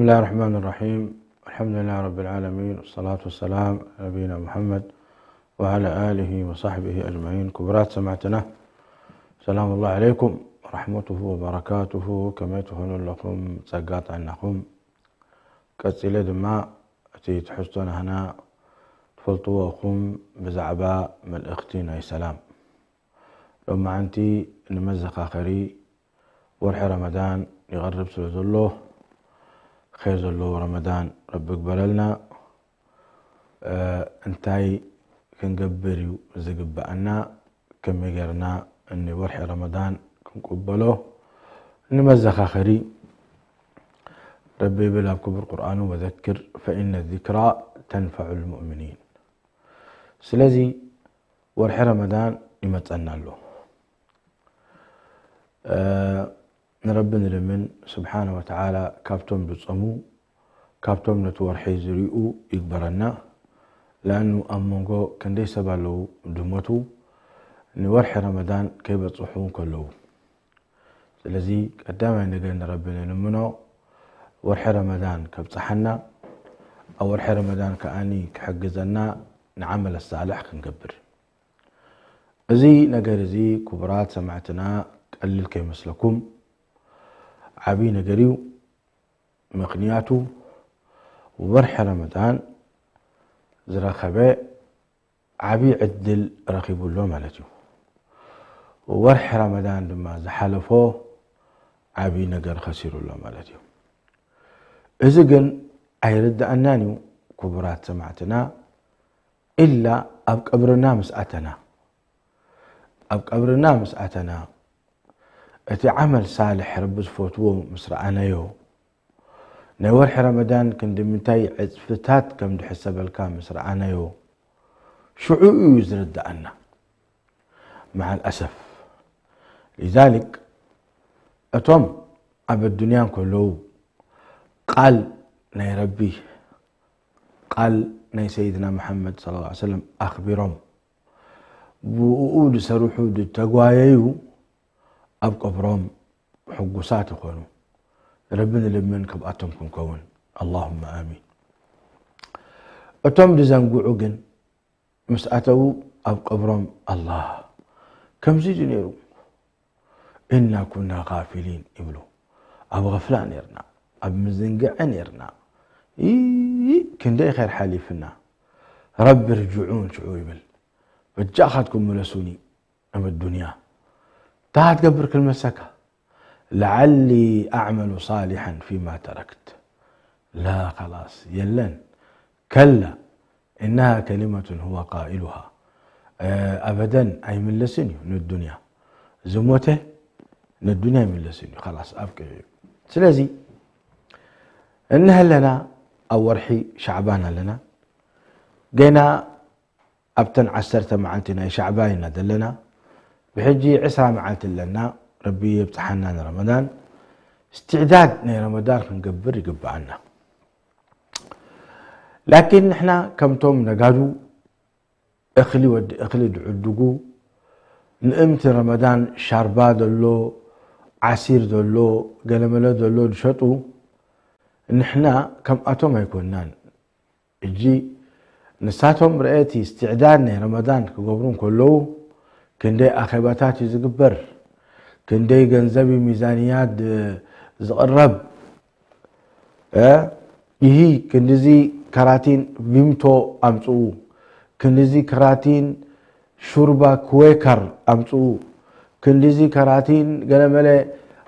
بسم الله الرحمن الرحيم. الحمد لله رب العالمين، والصلاة والسلام على نبينا محمد وعلى آله وصحبه أجمعين. كبرات سمعتنا، سلام الله عليكم ورحمته وبركاته. كما تهون لكم تسقاط عنكم كتسيلة دماء تحسون هنا تفلطوكم بزعباء من الأختين أي سلام. لما أنتي نمزق آخري ورح رمضان يغرب سلوز الله خير زلو رمضان ربك بللنا. انتاي كنقبريو زقبأنا كم يقرنا اني ورح رمضان كنقبلوه نمزخ آخري ربي بلا كبر قرآن وذكر فإن الذكرى تنفع المؤمنين. سلازي ورح رمضان يمتقنا له نربنا لمن سبحانه وتعالى كابتم بتصمو كابتم نتورحي زريئو يكبرنا، لأنه أمونغو كان دي سبالو دموتو نورح رمضان كيف تصحون كله. لذي قداما نقلنا ربنا لمنو ورح رمضان كبتصحنا أو ورح رمضان كأني كحقزنا نعمل الصالح كنقبر زي نقر زي كبرات سمعتنا قلل كي مسلكم عبي نقريو مقنياتو ورح رمضان زرخباء عبي عدل رقيبو له مالتو ورح رمضان لما زحلفوه عبي نقر خسيرو له مالتو. إذن أيرد أنانيو كبرات سمعتنا إلا أبقى قبرنا مسأتنا أبقى مسأتنا اتي عمل صالح رب زفوتوه مسرعنا يو نورح رمضان كندمنتاي عزفتات كم دو حساب الكام مسرعنا يو شعوء يزرد أنا مع الأسف. لذلك أتوم أبا الدنيا كله قال ناي ربي قال ناي سيدنا محمد صلى الله عليه وسلم أخبرهم بوؤود سروحو دو تقوايو أب قبرهم حقوسات يخونوا ربنا لمن كبأتهم كون اللهم آمين. أتم دزنقو عقن مسأتو أب قبرهم الله كم زيد نيرو إنا كنا غافلين إبلو أب غفلان يرنا أب مزنقعن يرنا كن دي خير حالي فينا رب رجعون شعوبل بجاخدكم ملسوني أم الدنيا تعال قبر كلمة سكة لعلي أعمل صالحا فيما تركت. لا خلاص يلن كلا إنها كلمة هو قائلها أبدا أي من لسني من الدنيا زموته من الدنيا من لسني خلاص أبقى سلازي إنها لنا أو ورحي شعبانا لنا قينا أبتن عسرت معنتنا شعباننا دلنا بحجي عسرة معلت لنا ربي يبتحنا رمضان استعداد رمضان نقبر يقب عنا. لكن احنا كم توم نقادو اخلي دعدقو نقمت رمضان شاربا دلو عسير دلو قلملا دلو دشطو نحنا كم اتوم يكونان اجي نساتهم رأيتي استعدادنا رمضان كقبرون كله كندي أخباتات يزقبر كندي جنزبي ميزانيات زقرب يهي كندزي كراتين بيمتو أمسو كندزي كراتين شوربا كويكر أمسو كندزي كراتين قلملي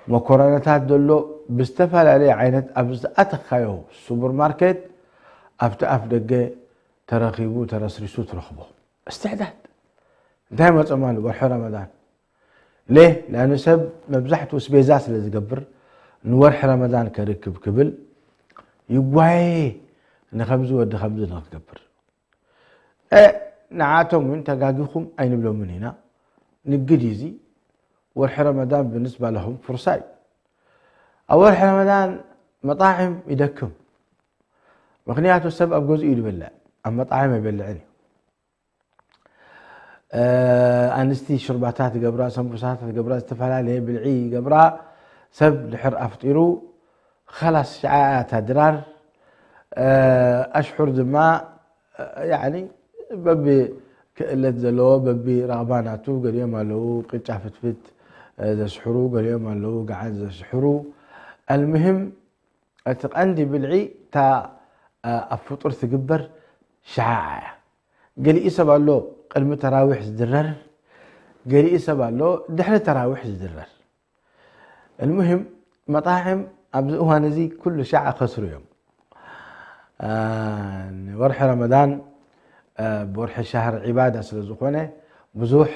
مكورانتات دلو بستفال عليه عينت أبز أتخيو سوبر ماركت أفدقى ترخيبو ترسرسو ترخبو استعداد دائما أمان ورح رمضان. ليه؟ لأنه سب مبزحت وسبيزاس اللي تقبر نورح رمضان كركب كبل يبواي نخبزو ود خبز نقبر. نعاتهم من تقاقيكم أين بلو من هنا نقديزي ورح رمضان بالنسبة لهم فرصاي. أول رمضان مطاعم يدكم مغنيات السبب جزء يبلع أما مطاعم يبلعني أنستي شرباتات قبرا سمبوسات قبرا استفعال عليه بالعي قبرا سب لحر أفطيرو خلاص شعاعات درار أشحر دماء يعني ببي كقلت زلو ببي رغباناتو قال يوم له قطع فتفت زسحرو قال يوم له قاعد زسحرو المهم عندي بالعي تا أفطر تقبر شعاع قال إيسا بالله قلم تراويح زدرر قال إيسا بالله دحل تراويح زدرر المهم مطاعم أبزقوها نزي كل شعة خسروا يوم ورح رمضان بورح شهر عبادة سلزخونة بزوح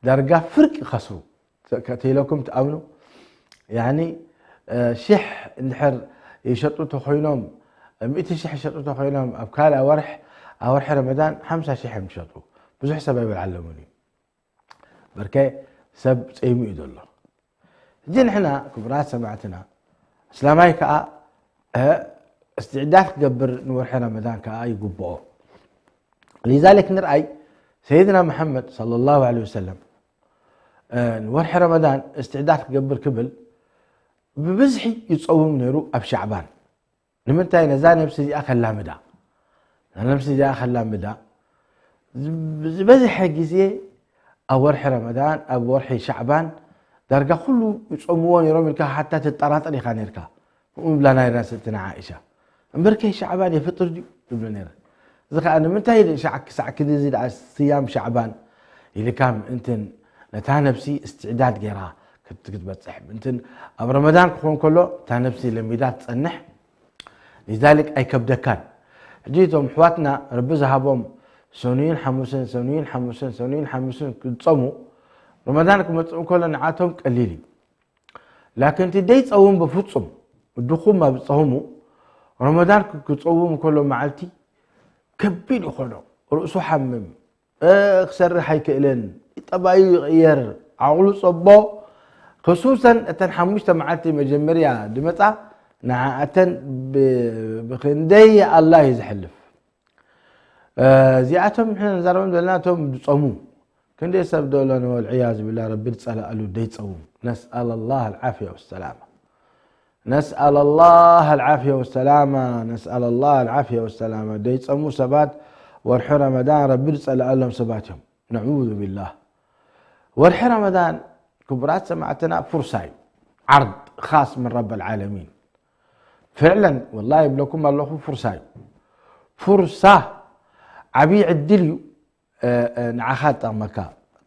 درجة فرق خسروا كتيلكم تأمنوا يعني شح نحر يشطوا تخينهم 100 شح يشطوا تخينهم أبكال أورح رمضان 5 شح يشطوا بزوح سبب يعلموني بركة سب سيمو يدله جينا احنا كبرات سمعتنا اسلامي كا استعداد قبر نورح رمضان كا يقبؤه لذلك نرأي سيدنا محمد صلى الله عليه وسلم نورح رمضان استعداد قبر كبل ببزحي يتصوم نيرو اب شعبان لمنتاي نزا نفسي اخل لامدا نفسي دي اخل لامدا بزحي جزي اورح رمضان اب ورحي شعبان درجة كله يصومون يوم الكا حتى تتطرطر يخانيركا وبلا نايرا ستنا عائشة امبركي شعبان يفطر دي بلا نايرا زكا انا منتهي ساعة كده زيد على صيام شعبان اللي كان انتن نتا نفسي استعداد غيرها كنت بتصحب انتن اب رمضان كون كله تا نفسي لميدات تصنح لذلك اي كبدكان جيتهم حواتنا رب زهبهم سنين حموسن كتصوموا رمضانكم تصوم كلنا نعاتهم قليلي لكن تدي تصوم بفصم الدخول ما بتصوموا رمضانكم تصوم كله معلتي كبير يخلو رؤسه حمم اخسر حيكلن طبعي يغير عقله صبو خصوصا اتن حموشته معلتي مجمريا دمطا نعاتن بخندي الله يزحلف زياتهم احنا نزارون دلناتهم بتصوموا كندي سبدو لنا والعياذ بالله ربي نسأل قالوا دي تصوم نسأل الله العافية والسلامة نسأل الله العافية والسلامة نسأل الله العافية والسلامة دي تصوموا سبات ورح رمضان ربي نسأل لهم سباتهم نعوذ بالله ورح رمضان كبرات سمعتنا فرصة عرض خاص من رب العالمين فعلا والله يبلكم الله فرصة عبيع الدليو نعخات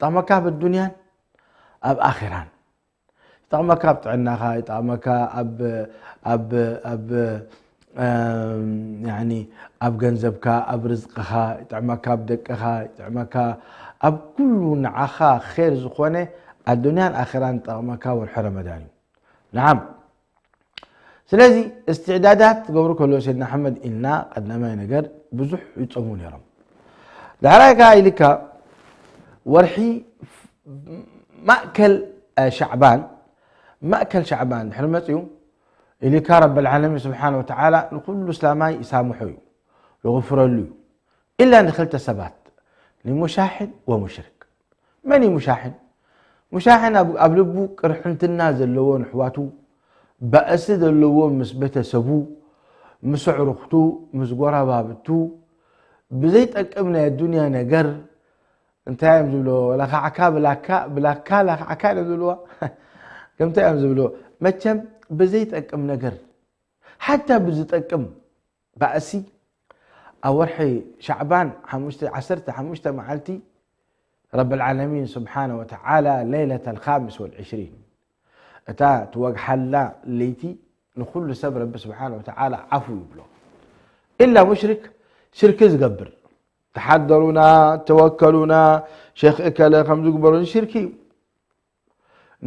طعمكا بالدنيا اب اخران طعمكا بتعنا خاي طعمكا اب يعني اب جنزبكا اب رزقها طعمكا بدقها طعمكا اب كل نعخا خير زخونه الدنيا الاخران طعمكا ورح رمضان نعم سلازي استعدادات قبر كله سيدنا محمد إلنا قدنا نقر بزح يتصومون يا رب لهراك إليك ورحي مأكل شعبان حرمتيو إليك رب العالمين سبحانه وتعالى لكل اسلامي يسامحوا يغفر له إلا أن دخلت سبات لمشاحن ومشرك ماني مشاحن أبلبو قرحنت النازل لون حواتو بأسد اللوون مسبته سبو مسعرختو مسقورا بابتو بزيت أكمنا الدنيا نقر انت يا مزبلو لك عكا بلاكا لك عكا نزبلو كم تايم زبلو متشم بزيت أكم نقر حتى بزيت أكم بأسي أورحي شعبان عسرت حمشت معلتي رب العالمين سبحانه وتعالى ليلة 25 اتا توقع حلا ليتي نخل سبب رب سبحانه وتعالى عفو يبلو الا مشرك شرك زقبر تحضرونا توكلونا شيخ اكل خمس قبرون شركي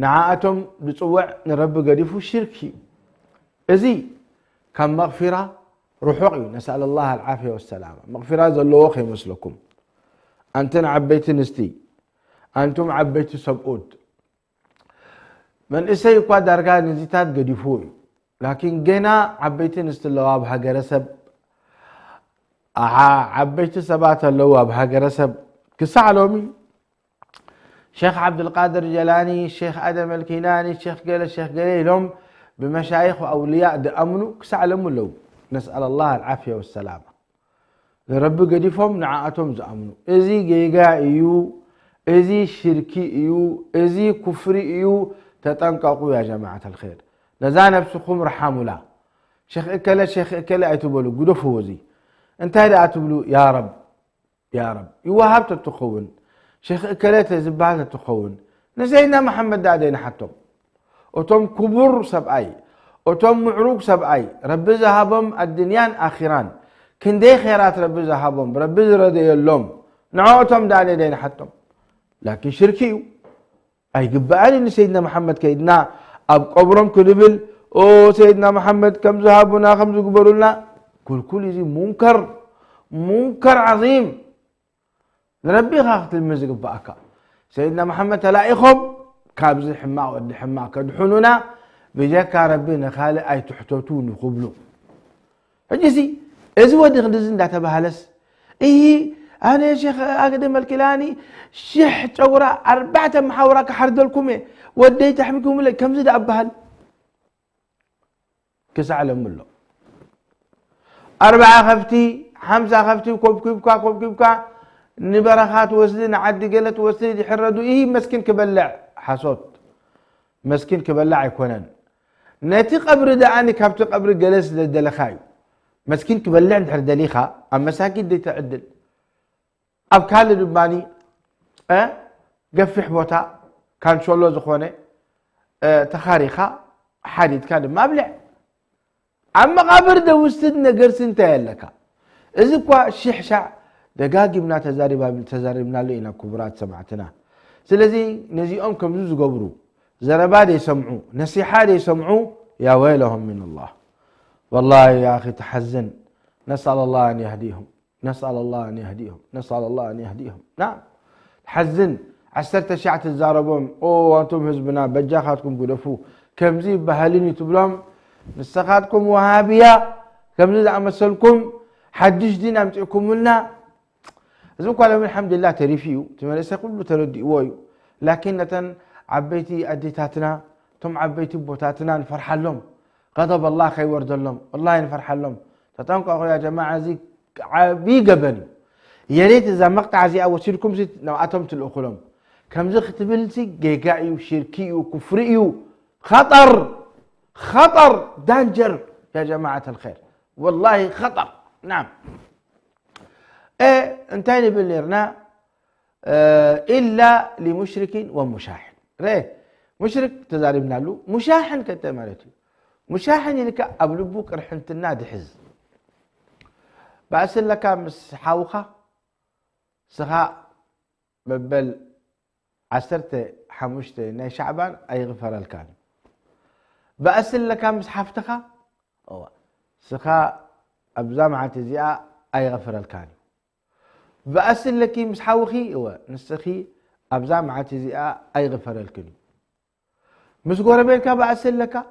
نعاتهم بصوع نرب قديفو الشركي ازي كم مغفره روحوا نسال الله العافيه والسلامه مغفره زلو خي مسلكم انتن عبيت نستي انتم عبيت سبؤود من اسي قا درجه نزيتات قديفوي لكن جينا عبيتين استلواب هاجرسب عبيت سبات اللواب هاجرسب كسعلومي شيخ عبد القادر الجيلاني الشيخ ادم الكيناني الشيخ قال لهم بمشايخ وأولياء دأمنوا كسعلموا له نسأل الله العافية والسلامة رب قديفهم نعاتهم زأمنوا إزي جيجا إيو إزي شركي إيو إزي كفري إيو تتنققوا يا جماعة الخير لذا نفسكم رحموا لا شيخ إكلا أتبولوا قدفوا زي انت هذا أتبولوا يا رب يا رب يوهبت التخون شيخ إكلا تزبعت التخون نسينا محمد دادين حتى وتم كبر سبعي وتم معروك سبعي رب ذهبهم الدنيان آخران كندي خيرات رب ذهبهم رب رضي اللهم نعوتهم دادين حتى لكن شركيو أي قبالي سيدنا محمد كيدنا أب قبرهم كدبل أو سيدنا محمد كم ذهبنا خمس قبرنا كل زي منكر عظيم ربي خاخت المزق بأكا سيدنا محمد تلاقيهم كابز حماء ود حماء كدحوننا بجاك ربنا خالق أي تحتوتون قبلو هجسي إذا ودي خدزن ده تبهلس إيه أنا يا شيخ أقدم الكلاني شح تورا 4 محاورة كحردلكم وديت أحمكم لك كم زد أبهل كسع لهم 4 خفتي 5 خفتي كوب نبرخات وسدين عدي قلت وسدين يحردوا إيه مسكين كبلع حصوت مسكين كبلع يكونن ناتي قبر دعاني كابت قبر جلس للدلخاي مسكين كبلع نحر دليخا أما ساكين دي تعدل أبكال لباني قفح بوتا كان شولو زخوني تخاريخا حديد كان ما بلع أما قبر ده وستدنا قرسن تايلكا إذا كوا شحشع دقاقي بنا تزاربنا لئنا كبرات سمعتنا سلذي نزيئهم كم زوز قبروا زرباد يسمعوا نصيحات يسمعوا يا ويلهم من الله والله يا أخي تحزن نسأل الله أن يهديهم نسأل الله أن يهديهم نسأل الله أن يهديهم نعم تحزن عسرت شعت الزاربون أوه أنتم حزبنا بجاخاتكم قدفوا كم زي بهالين يتبلهم نسخاتكم وهابية كم زي أمثلكم حدش دين أمتعكم لنا زوك على الحمد لله تريفيو تمارس كله تردي وايو لكن عبيتي أديتاتنا تم عبيتي بوتاتنا نفرح لهم غضب الله خير ورد لهم والله نفرح لهم تتنقوا يا جماعة زي عبي قبني يا ريت إذا مقطع زي أو سيركم زي نوعاتهم تلأخلهم كم زي ختبلتي جيجاي وشركي وكفري خطر دانجر يا جماعة الخير والله خطر نعم انتهينا بالليرنا إلا لمشرك ومشاحن ريه مشرك تزاربنا له مشاحن كنت مالتي مشاحن اللي كأبلبوك رحنت النادي حز بأسل لك مس حاوخة سخاء ببل عسرت حمشت ناي شعبان أي غفر الكان بأسل لك مس حفتخة سخاء أبزام عتزياء أي غفر الكان بأسل لك مس حاوخي نسخي أبزام عتزياء أي غفر الكن مس قربينك بأسل لك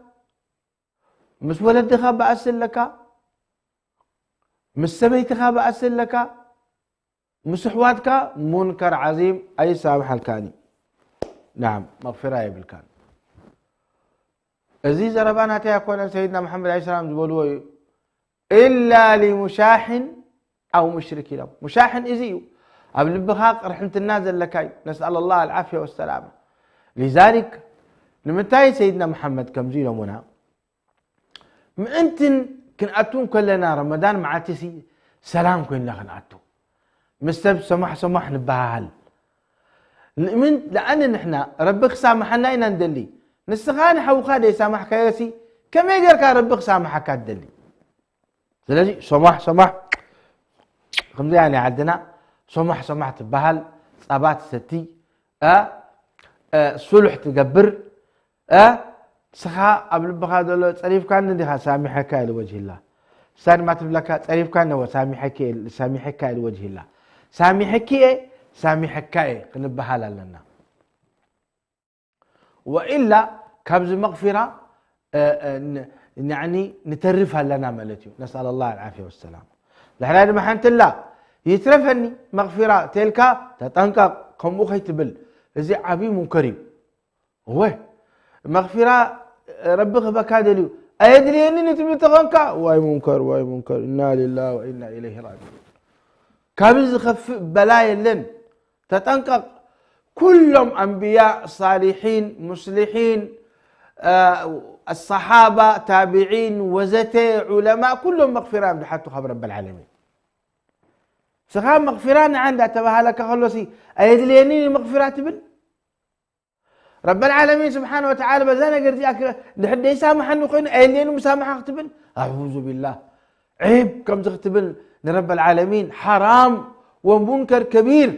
مس ولدك بأسل لك مس سبيتك بأسل لك مس حواتك منكر عظيم أي سامح الكاني نعم مغفرة بالكان أزي زربانا تيكون سيدنا محمد عليه السلام زبولوه إلا لمشاحن أو مشرك له مشاحن إزيو قبل بخاق رحمة النازل لكاي نسأل الله العافية والسلامة لذلك نمتاي سيدنا محمد كم زيلو منا انتن كن أتون كلنا رمضان معاتسي سلام كن لغن أتو مستب سمح نبهال من لأن نحنا ربك سامحنا إنا ندلي نستغاني حوخا دي سامح كياسي كما يقول كان ربك سامحك الدلي سلازي سمح خمسة يعني عندنا سمح تبهل صابات ستي صلح تقبر سخا قبل بخادل صريف كان ندي سامحك لوجه الله سان ما تبلك صريف كان هو سامحك لوجه الله سامحك نبهل لنا وإلا كبز مغفرة يعني نترفها لنا ملتي نسأل الله العافية والسلام لحنا ما حنت الله يترفني مغفرة تلك تتنقق كم أخي تبل زي عبي منكري هو مغفرة ربك بكادليو أيدريني نتبي تغنكا واي منكر إنا لله وإنا إليه راجعون كابز خف بلايا لن تتنقق كلهم أنبياء صالحين مصلحين الصحابة تابعين وزتي علماء كلهم مغفران بحتى خبر رب العالمين سخام مغفران عندها تبها لك خلصي أيدليني مغفرات بن رب العالمين سبحانه وتعالى بزانا قرزيك لحد يسامح النقين أيدليني مسامحة اختبن أعوذ بالله عيب كم تختبن لرب العالمين حرام ومنكر كبير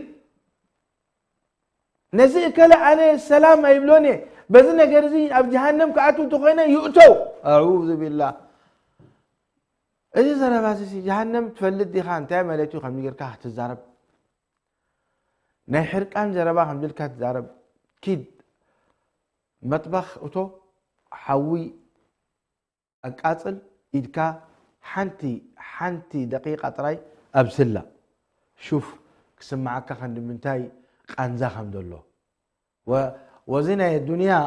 نزيك عليه السلام يبلوني بزنا قرزين أب جهنم كأتو تخينا يؤتوا أعوذ بالله إذا زرب أساسي جهنم تفلت دي خان تعمل يتو خميجر كاه تزارب نحرق أن زربا خمجل كاه تزارب كيد مطبخ أتو حوي أقاتل إدكا حنتي دقيقة تراي أبسلة شوف كسمعك خند منتاي قانزا خمد الله وزنا الدنيا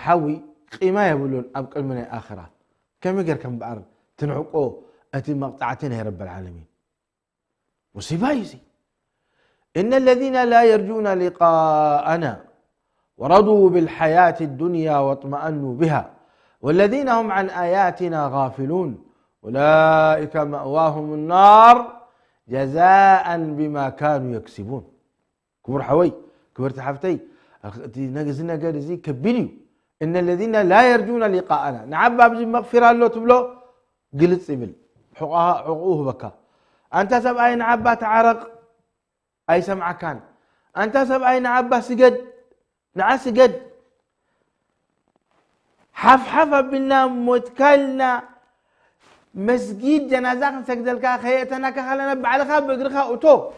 حوي قيمة يقولون أبقى من الآخرة كم يقر كم بأر تنعقوا أتي مقطعتين يا رب العالمين وصفايزي إن الذين لا يرجون لقاءنا ورضوا بالحياة الدنيا واطمأنوا بها والذين هم عن آياتنا غافلون أولئك مأواهم النار جزاء بما كانوا يكسبون كبر حوي كبر تحفتي نجزنا جارزي كبليو إن الذين لا يرجون لقاءنا نعبا بزي مغفرة له تبلو قلت سبل حقوه بكا أنت سب أي نعبا تعرق أي سمع كان أنت سب أي نعبا سجد نعس سجد حف بنا متكلنا مسجد جنازة سجد الكا خيتنا كخلنا بعد خاب بقرخا أوتو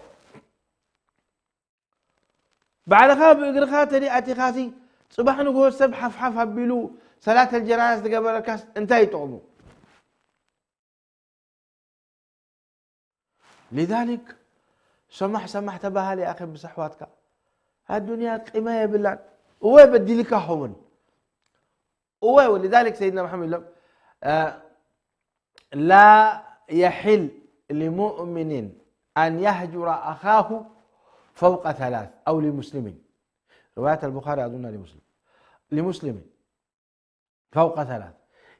بعد خاب بقرخا تري أتي خاسي صباح نقول سب حف بيلو صلاة الجنازة قبل الكاس انتهي طعمه لذلك سمح تباها لي أخي بصحواتك الدنيا قيمة بالله هو بدي لك هون هو ولذلك سيدنا محمد لا يحل لمؤمن أن يهجر أخاه فوق ثلاث أو لمسلم رواية البخاري أظن لمسلم فوق ثلاث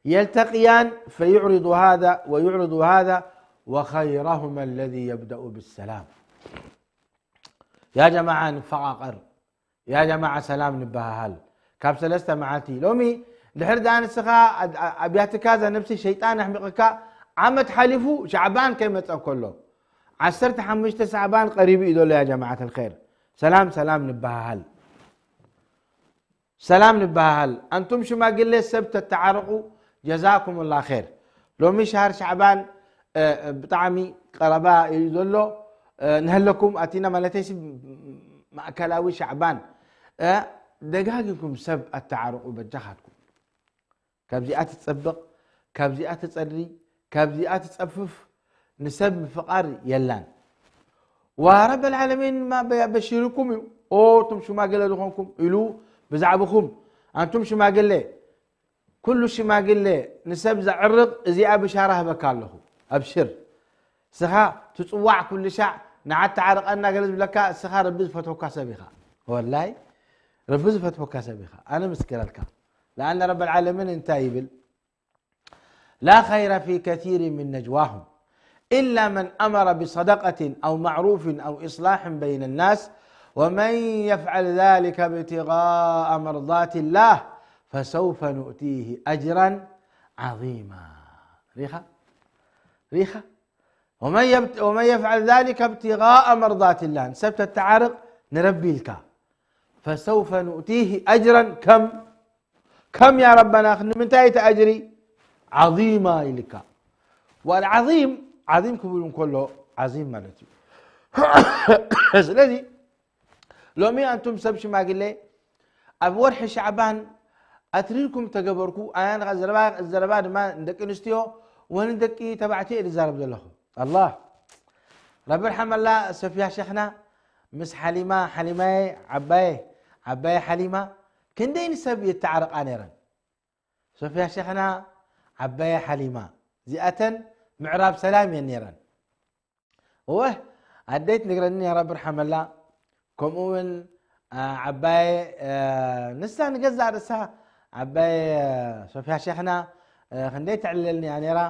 يلتقيان فيعرض هذا ويعرض هذا وخيرهما الذي يبدأ بالسلام يا جماعة نفقر يا جماعة سلام نبهال كاب سلسة معاتي لومي دحر دان السخاء أبيات كذا نفسي شيطان أحمقك عمت حلفو شعبان كلمة كله عسرت حمشت شعبان قريب يدول يا جماعة الخير سلام نبهال سلام نبهال أنتم شو ما قل لي السبت التعرقوا جزاكم الله خير لومي شهر شعبان بطعمي قرباء يدولوا نهلكم أتينا ملتيش مأكلاوي شعبان دقاقكم سب التعرق بجخاتكم كابزيات تسبق كابزيات تصري كابزيات تصفف نسب فقار يلان ورب العالمين ما بشيركم تم شو ما قال لكم إلو بزعبكم أنتم شو ما قال لي كل شي ما قال لي نسب زعرق زي بشاره بكاله أبشر سخا تطوع كل شع نعت تعرق أنا قلت لك سخا ربز فتوك سبيخا والله ربز فتوك سبيخا أنا مسكر لك لأن رب العالمين انتايبل لا خير في كثير من نجواهم إلا من أمر بصدقة أو معروف أو إصلاح بين الناس ومن يفعل ذلك ابتغاء مرضات الله فسوف نؤتيه أجرا عظيما ريخة ومن يفعل ذلك ابتغاء مرضات الله سبت التعارق نربي لك فسوف نؤتيه أجرا كم يا ربنا من تايت أجري عظيما لك والعظيم عظيم كبير كله عظيم مالتي الذي لو مي أنتم سبش ما قل لي أبورح شعبان أتريكم تجبركو أنا الزربان ما ندك نستيو وندكي تبعتي الزرب له الله رب يرحم الله سفيا شيخنا مس حليمة عباية حليمة كندين سب يتعرق أنيرا صوفيا شيخنا عباية حليمة زئة معراب سلام ينيران وه عديت نقرني يا رب ارحم الله كمون عباية نسا نقزع رسها عباية صوفيا شيخنا خنديت عللني يعني را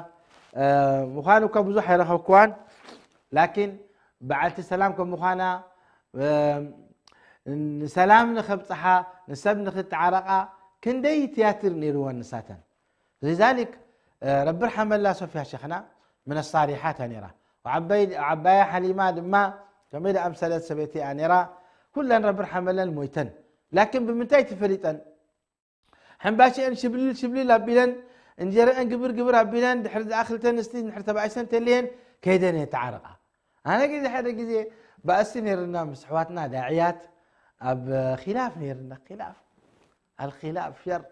مخانو كبزو حيرخو كوان لكن بعد السلام كم مخانا سلام نخبصحا نسب نختعرقا كندي تياتر نيروان نساتن لذلك رب ارحم الله صوفيا شيخنا من الصالحات نرى وعباية حليمة ما كميدا أمثلة سبيتي نرى كلن رب ارحم الله المويتن لكن بمنتهي تفريطا حنباشي ان شبلي لابيلن انجر ان قبر ابيلن دحر اخرتن نستي نحر تبعي سنتين كيدن يتعرقا انا قد حدا غزي باسي نيرنا مسحواتنا داعيات اب خلاف نيرنا خلاف الخلاف شر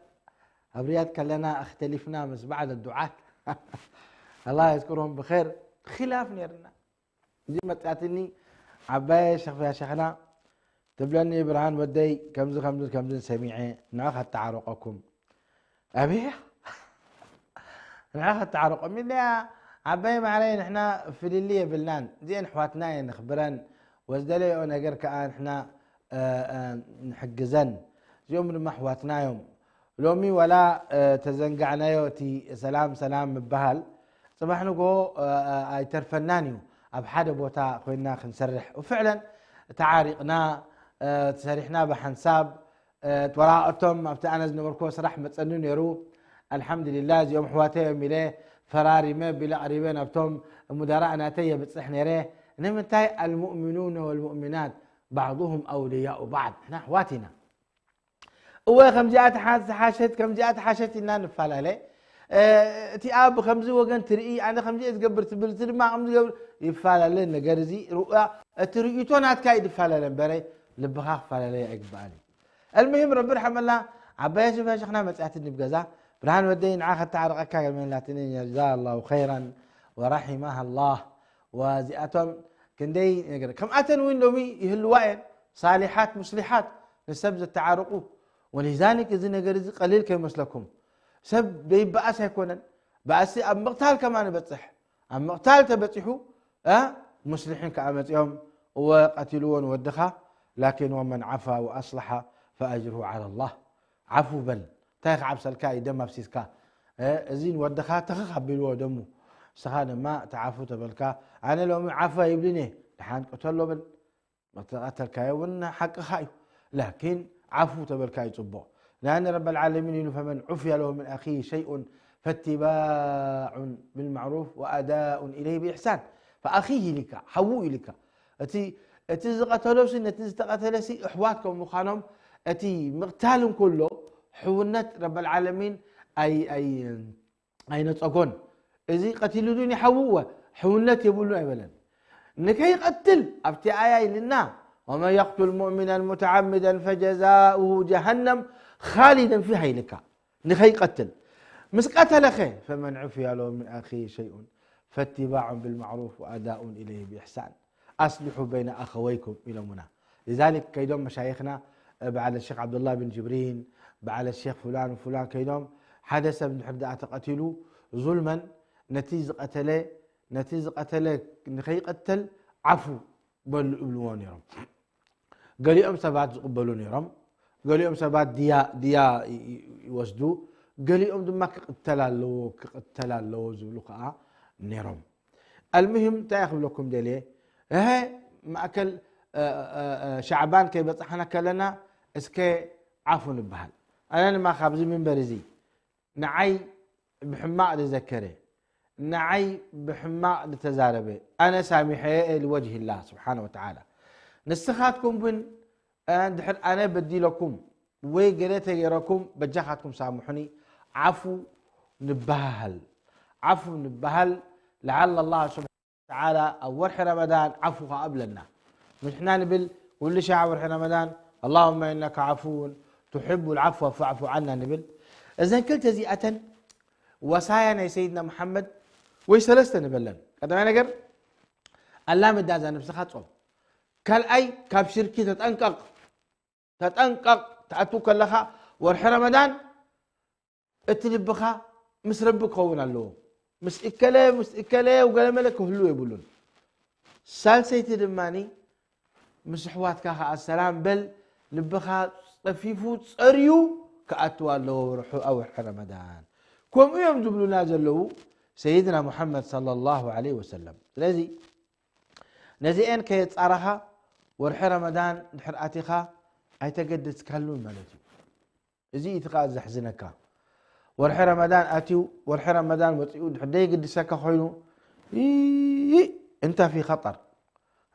ابريات كلنا اختلفنا مس بعد الدعاة الله يذكرهم بخير خلاف نيرنا دي متاتني عباية شيخ شيخنا تبلني برهان ودي كمز سميعي ناخذ تعارقكم ابي ناخذ تعارق من يا عباية معلين احنا في الليل بلنان زين حواتنا نخبرن وزدلي انا غير كان احنا نحجزن يوم ما حواتنا يوم لومي ولا تزنقعنا يوتي سلام ببهل صباح نقو اي ترفنانيو ابحد بوتا خوينا خنسرح وفعلا تعارقنا تسرحنا بحنساب تراءتهم ابتانا زنبركو سرح متصنون يرو الحمد لله يوم حواتي ميليه فراري ما بلا قريبين ابتم مدراءنا تي بتصح نيريه نمتاي المؤمنون والمؤمنات بعضهم اولياء بعض احنا حواتنا هو كم جاءت حاشت كم جاءت حاشت لنا نفعل عليه تي اب خمزي وقن ترئي انا خمزي تقبر تبل ما عم تقبر يفعل لنا جرزي رؤى ترئيتون هتكايد يفعل لنا بري لبخاخ فعل لي عقبالي المهم رب يرحم الله عباية شوفها شيخنا مسألة النبقزة برهان ودين عاخد تعرق أكاك من اللاتينين جزاه الله خيرا ورحمها الله وزئتهم كندي كم أتن وين لومي يهلوا وين صالحات مصلحات نسبز التعارقوا ولذلك إذن نقرز قليل كمسلكم سب بأس يكونن بأس أم مقتال كمان بتصح أم مقتال تبتصحوا مصلحين كأمت يوم وقتلون ودخا لكن ومن عفا وأصلح فأجره على الله عفو بل تاخ عبس الكاي دم بسيسكا زين ودخا تخخ بلو دمو سخان ما تعافو تبلكا أنا لو عفا يبليني لحان قتلوا بل قتل كاي ون حق خايف لكن عفو تبلكاي صبو لأن رب العالمين فمن عفي له من أخيه شيء فاتباع بالمعروف وأداء إليه بإحسان فأخيه لك حوي لك أتي قتلوا سنة تقتل سي إحواتكم مخانهم أتي مقتالهم كله حونت رب العالمين أي نتقون إذا قتلوا دوني حووه حونت يقولوا أبلا نكي قتل أفتي آية لنا وما يقتل مؤمنا متعمدا فجزاؤه جهنم خالدا فيها لك نكي قتل مس قتل أخيه فمن عفي له من أخيه شيء فاتباع بالمعروف وأداء إليه بإحسان أصلحوا بين أخويكم إلى منى لذلك كيدوم مشايخنا بعد الشيخ عبد الله بن جبرين بعد الشيخ فلان وفلان كيدوم حدث من حبدا تقتلوا ظلما نتيجة قتله نخي قتل عفو بلون يرم قال يوم سبات قبلون يرم قال يوم سبات ديا يوسدوا قال يوم دمك قتلا لو زلقا نيرم المهم تاخذ لكم دليل هي ماكل شعبان كي بصحنا كلنا اسكي عفو نبهل انا ما خابز من برزي نعي بحماء لذكره نعي بحماء لتزاربه انا سامحي لوجه الله سبحانه وتعالى نسخاتكم بن دحر انا بدي لكم وي قريت غيركم بجاخاتكم سامحوني عفو نبهل لعل الله سبحانه وتعالى اول رمضان عفو قبلنا مش احنا نبل كل شهر رمضان اللهم انك عفو تحب العفو فاعف عنا نبل اذا كلت زيئة وصايا سيدنا محمد ويسلست نبلن قدام نقر اللام الدازا نفسها تصوم كال اي كاب شركي تتنقق تأتوك لها ورح رمضان اتلبخا مس ربك كون الله مس إكلا وقال ملك هلو يقولون سالسيت دماني مس حواتك السلام بل لبخا طفيفو صريو كأتوا له روحو أو رمضان كم يوم جبلو نازل له سيدنا محمد صلى الله عليه وسلم لذي نزيئن كيت أرها ورح رمضان دحر أتيخا أي تقدس كلون مالتي زي إتقاء زحزنك ورح رمضان أتيو ورح رمضان وطيو دحر دي قدسك خوينو انت في خطر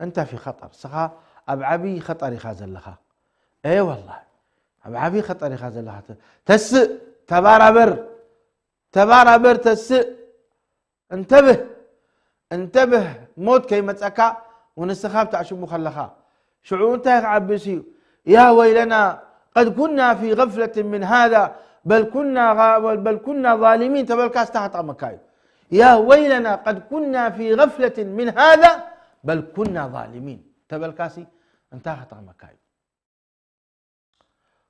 انت في خطر سخا أبعبي خطر يخازل لخا اي والله أبعبي خطر يخازل لخا تسء تباربر تسء انتبه موت كي متسكا ونسخاب تعشو مخلخا شعور تاك عبسي يا ويلنا قد كنا في غفلة من هذا بل كنا ظالمين تبالكاس تحت مكاي يا ويلنا قد كنا في غفلة من هذا بل كنا ظالمين تبالكاسي انتهت مكاي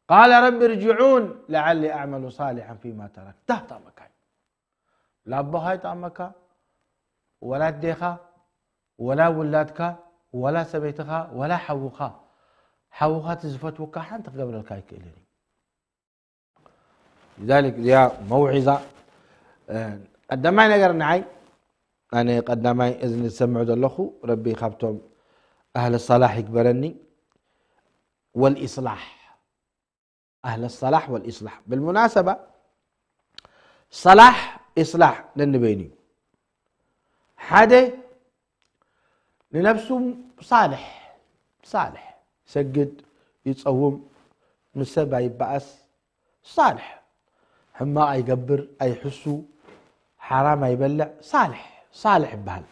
قال رب ارجعون لعلي أعمل صالحا فيما ترك تحت مكاي لا بهاي مكا ولا ديخا ولا ولادك ولا سبيتها ولا حوخا تزفت وكاحن تقبل الكايك إليني لذلك يا موعظة قدماي نقر نعي أنا قدماي إذن السمع دلخو ربي خبتهم أهل الصلاح يكبرني والإصلاح أهل الصلاح والإصلاح بالمناسبة صلاح إصلاح للنبيني حدا لنفسه صالح سجد يتصوم مسبع يبعث صالح حما يقبر أي حسو حرام يبلع صالح بهال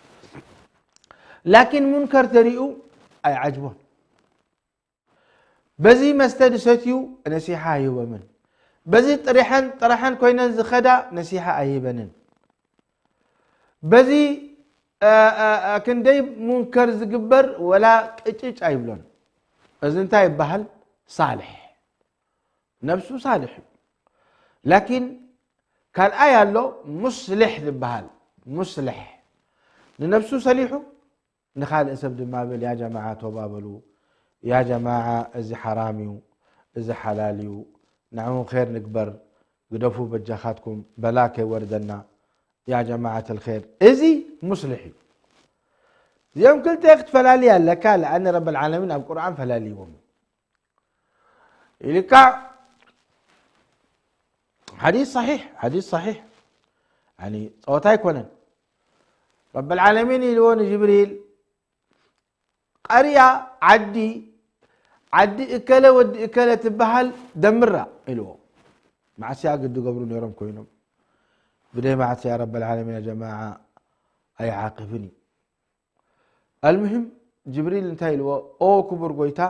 لكن منكر تريئو أي عجبه بزي مستدستيو نسيحة يومن بزي طرحان كوينن زخدا نسيحة أيبنن بزي كندي منكر زقبر ولا اتش ايبلون اذن تاي بحال صالح نفسه صالح لكن كان ايا له مصلح لبحال مصلح لنفسه صليحه نخال اسب دمابل يا جماعه توبابلو يا جماعه ازي حراميو ازي حلاليو نعمو خير نكبر قدفوا بجاخاتكم بلاك وردنا يا جماعة الخير إزي مصلحي يوم كنت يخت فلالي لك لأن رب العالمين القرآن فلالي وم إليك حديث صحيح يعني صوتاي كونن رب العالمين يلون جبريل قرية عدي إكلة ودي إكلة تبهل دمرة إلو مع سياق الدو قبرون يرم كوينم بدي معت يا رب العالمين يا جماعة أي عاقبني المهم جبريل انتهي له أو كبر قويتا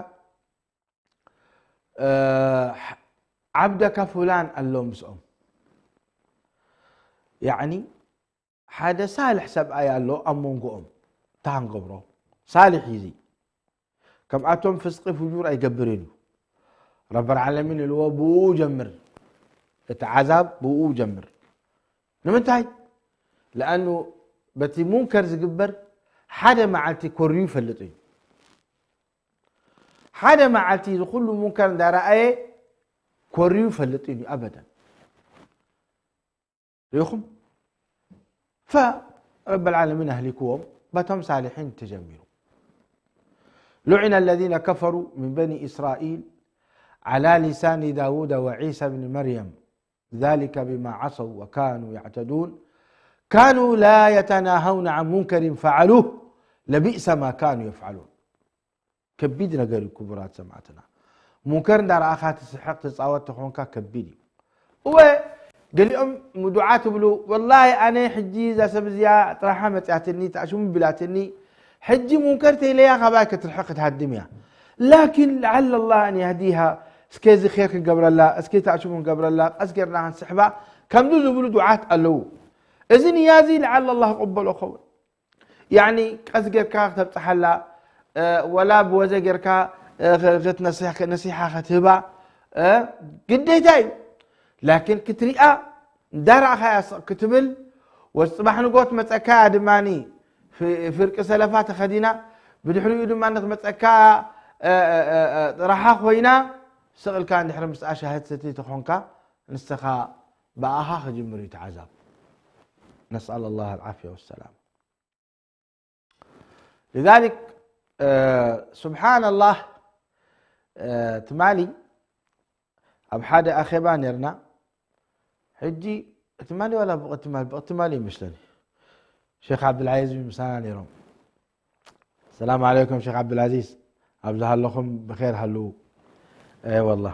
عبدك فلان اللوم بسؤم يعني هذا صالح سبعة يا الله أمون قوم تان قبره صالح يزي كم أتوم فسق فجور أي قبرينه رب العالمين اللي هو بو جمر اتعذاب بو جمر نمنتهي لأنه بتي منكر زقبر حدا معلتي كوريو فلطي حدا معلتي كل منكر دار أي كوريو فلطيني أبدا يخم فرب العالمين أهلكوهم بتم صالحين تجملوا لعن الذين كفروا من بني إسرائيل على لسان داود وعيسى بن مريم ذلك بما عصوا وكانوا يعتدون كانوا لا يتناهون عن منكر فعلوه لبئس ما كانوا يفعلون كبيدنا قال الكبرات سمعتنا منكر دار اخات تسحق تصاوت تخونك كبيدي هو قال لهم مدعات بلو والله انا حجي اذا سبزيا طرحه متعتني تعشم بلاتني حجي منكرتي ليا خباك تلحق تهدميها لكن لعل الله ان يهديها اسكيزي خيرك قبر الله اسكي تعشمون قبر الله اسكرنا عن سحبه كم دوزو بلو دعات قالوا اذن يازي لعل الله قبل اخوه يعني اسكركا تبصحلا ولا بوزقركا غت نصيحه ختبا قديتاي لكن كتريئه درع خاص كتبل والصباح نقوت متأكا دماني في فرق سلفات خدينا بدحريو دماني متأكا راحا خوينا سغل كان دحر مسأ شاهد ستي تخونكا نستخا بقاها خجمري يتعذب نسأل الله العافية والسلام. لذلك سبحان الله تمالي أبحاد أخيبان يرنا حجي تمالي ولا بغتمالي مشلني شيخ عبد العزيز بن مسان يروم. السلام عليكم شيخ عبد العزيز أبزح لكم بخير هلو. اي والله.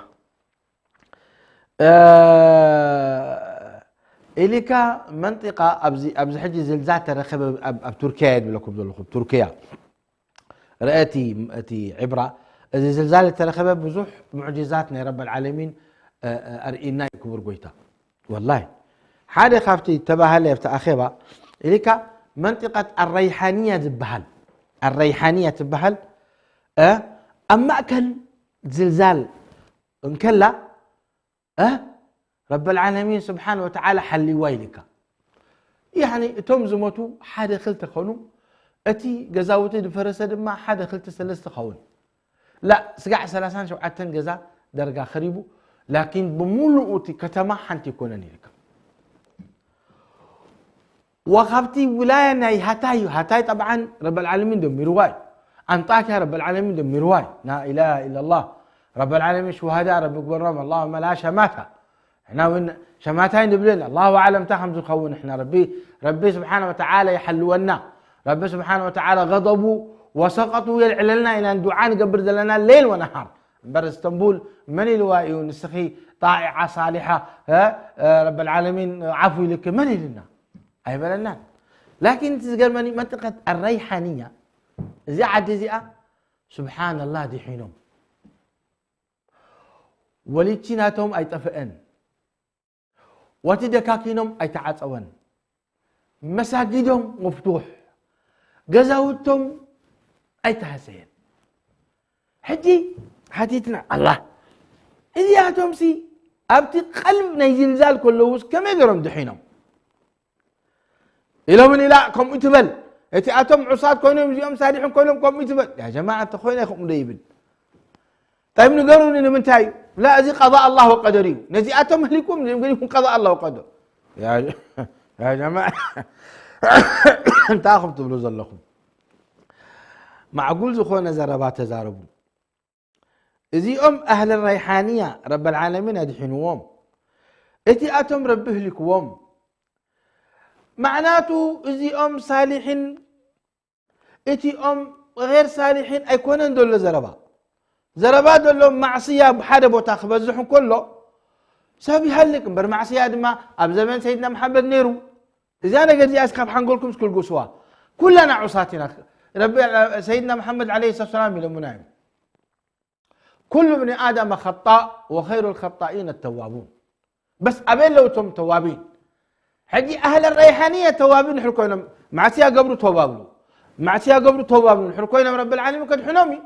إليكا منطقة أبز حجي زلزال ترخب أب تركيا يدب لكم ذلكم تركيا رأيتي عبرة إذا زلزال ترخب بزح معجزاتنا يا رب العالمين أرئينا يكبر قويتا والله حاجة خافتي تباها لي أخيبا إليكا منطقة الريحانية تبهل الريحانية تبهل أما أكل زلزال انكلا رب العالمين سبحانه وتعالى حلي وايلك يعني توم زموتو حدا خلت خونو اتي جزاوتي دفرسه دما حدا خلت سلسته خون لا سقع 30 شوعتن جزا درجه خريبو لكن بملؤتي كتما حنتي كونني لك وخبتي ولايه ناي هتاي طبعا رب العالمين دم رواي انطاكيا رب العالمين دم رواي لا اله الا الله رب العالمين شهداء رب اكبرهم اللهم لا شماته احنا وين شماتين دبلين الله اعلم تخمز خون احنا ربي سبحانه وتعالى يحلونا ربي سبحانه وتعالى غضبوا وسقطوا يلعلنا الى ان دعاء قبر لنا الليل ونهار بر اسطنبول من الوائي ونسخي طائعه صالحه رب العالمين عفو لك من لنا اي بلنا لكن تزقرمني منطقه الريحانيه زي عاد زي سبحان الله دي حينهم وليتشيناتهم اي طفئن وتدكاكينهم اي تعاصون مساجدهم مفتوح جزاوتهم اي تهسين حجي حديثنا الله اذا هاتهم سي ابتي قلب نيزلزال كله وس كما يقرم دحينهم الى من لا كم يتبل اتي اتم عصاد كونهم يوم سادحهم كلهم كم يتبل يا جماعه تخوينا يخم ديبل طيب نقولون انه من تاي لا ازي قضاء الله وقدره نزي اتم هلكم يمكن قضاء الله وقدره يا جماعه انت اخم تبلوز لكم معقول زخونا زربات تزاربوا ازي اهل الريحانيه رب العالمين ادحنوهم اتي اتم ربه لكوم معناته ازي صالحين اتي غير صالحين ايكونن دول زربا دول معصيه بحدا بوتا خبزحهم كله سبب يهلك بر معصيه دما اب زمن سيدنا محمد نيرو اذا انا قد اسكب حنقولكم كل قسوه كلنا عصاتنا ربي سيدنا محمد عليه الصلاه والسلام يلمنا كل ابن ادم خطاء وخير الخطائين التوابون بس ابين لو تم توابين حجي اهل الريحانيه توابين حركونا معصيه قبر توابلو معصيه قبر توابلو حركونا رب العالمين قد حنومي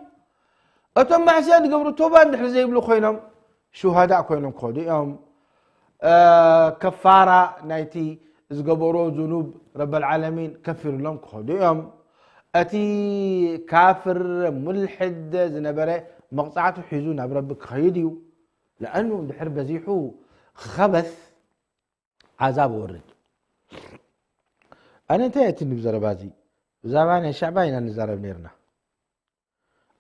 اتم معصيه قبر توبه نحن زي يبلو خوينهم شهداء كوينهم كوديهم كفاره نايتي زقبرو ذنوب رب العالمين كفر لهم كوديهم اتي كافر ملحد زنبره مقطعته حيزون بربك خيديو لانه دحر بزيحو خبث عذاب ورد انا انتهيت بزربازي زمان شعبين نزرب نيرنا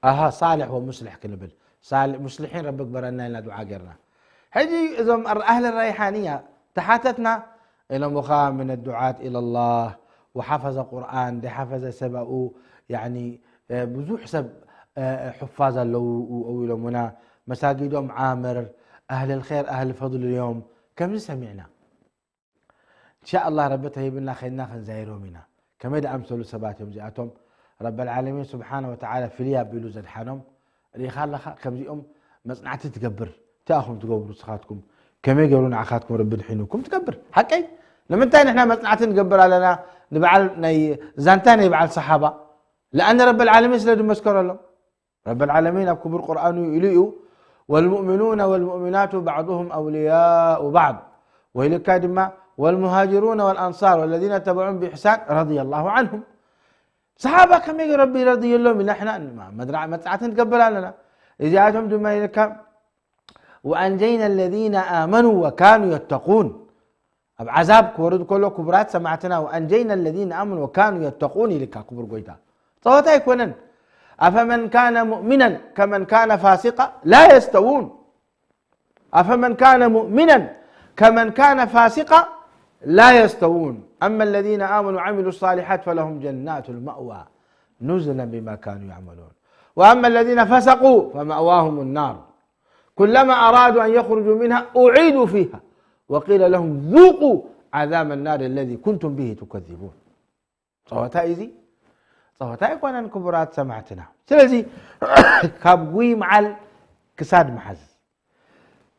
اها صالح ومصلح كنبل صالح مصلحين ربك برنا لنا دعاء غيرنا هذه اذا اهل الريحانيه تحاتتنا الى مخا من الدعاة الى الله وحفظ قران دي حفظ سبأ يعني بزو حسب حفاظا لو او لمنا مساجدهم عامر اهل الخير اهل الفضل اليوم كم سمعنا ان شاء الله رب تهيبنا خيرنا خنزايرو منا كما دا امثل سبات يوم جاءتهم رب العالمين سبحانه وتعالى فيليا بيلو زدحانهم اللي خلخ كمزيهم مصنعت تقبر تاخم تقبروا سخاتكم كما يقولون عخاتكم رب دحينكم تقبر حقي لما انت احنا مصنعت نقبر لنا نبعل زانتاني يبعل صحابه لان رب العالمين سلد مسكر لهم رب العالمين بكبر قرانه يليو والمؤمنون والمؤمنات بعضهم اولياء بعض ويلك دما والمهاجرون والأنصار والذين تبعون بإحسان رضي الله عنهم. صحابة كم يجي ربي رضي الله من احنا مدرعة متعتن تقبل لنا إجاءتهم دما يلك وأنجينا الذين آمنوا وكانوا يتقون. عذاب كورد كله كبرات سمعتنا وأنجينا الذين آمنوا وكانوا يتقون لك كبر قويتا صوتا يكونن أفمن كان مؤمنا كمن كان فاسقا لا يستوون. أفمن كان مؤمنا كمن كان فاسقا لا يستوون. أما الذين آمنوا وعملوا الصالحات فلهم جنات المأوى نزلا بما كانوا يعملون. وأما الذين فسقوا فمأواهم النار كلما أرادوا أن يخرجوا منها أعيدوا فيها وقيل لهم ذوقوا عذاب النار الذي كنتم به تكذبون. صوتا إذي صوتا يكون كبرات سمعتنا سلزي كابوي معل كساد محز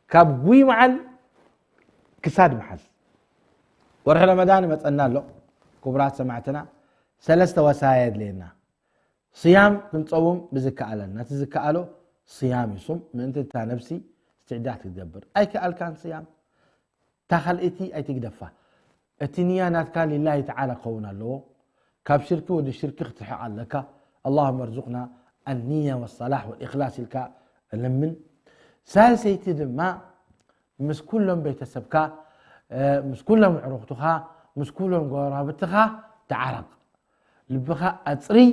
كابوي معل كساد محز ورح رمضان متقنا له كبرات سمعتنا ثلاثة وسايد لنا صيام كنصوم بزكاء لنا تزكاء له صيام يصوم من انت نفسي استعداد تدبر اي كال كان صيام تخلئتي اي تقدفه اتنيانات كان لله تعالى قونا له كاب شرك ود الشرك اختحق لك اللهم ارزقنا النية والصلاح والإخلاص لك لمن سالسيتي دما مس كلهم بيتسبكا مس كلهم عروقتها مس كلهم قرابتها تعرق لبخا أتصري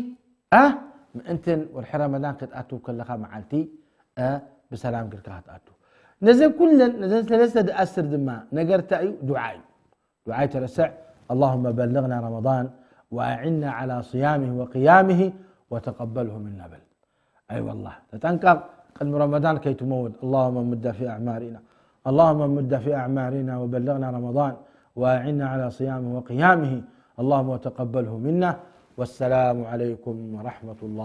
انت والح رمضان قد اتو كلها معلتي بسلام كلها اتو نزل كلن نزل ثلاثه اسر دما نقرتاي دعاء ترسع اللهم بلغنا رمضان واعنا على صيامه وقيامه وتقبله منا بل اي والله تتنقر قد رمضان كي تموت اللهم مد في اعمارنا اللهم مد في اعمارنا وبلغنا رمضان واعنا على صيامه وقيامه اللهم وتقبله منا والسلام عليكم ورحمة الله.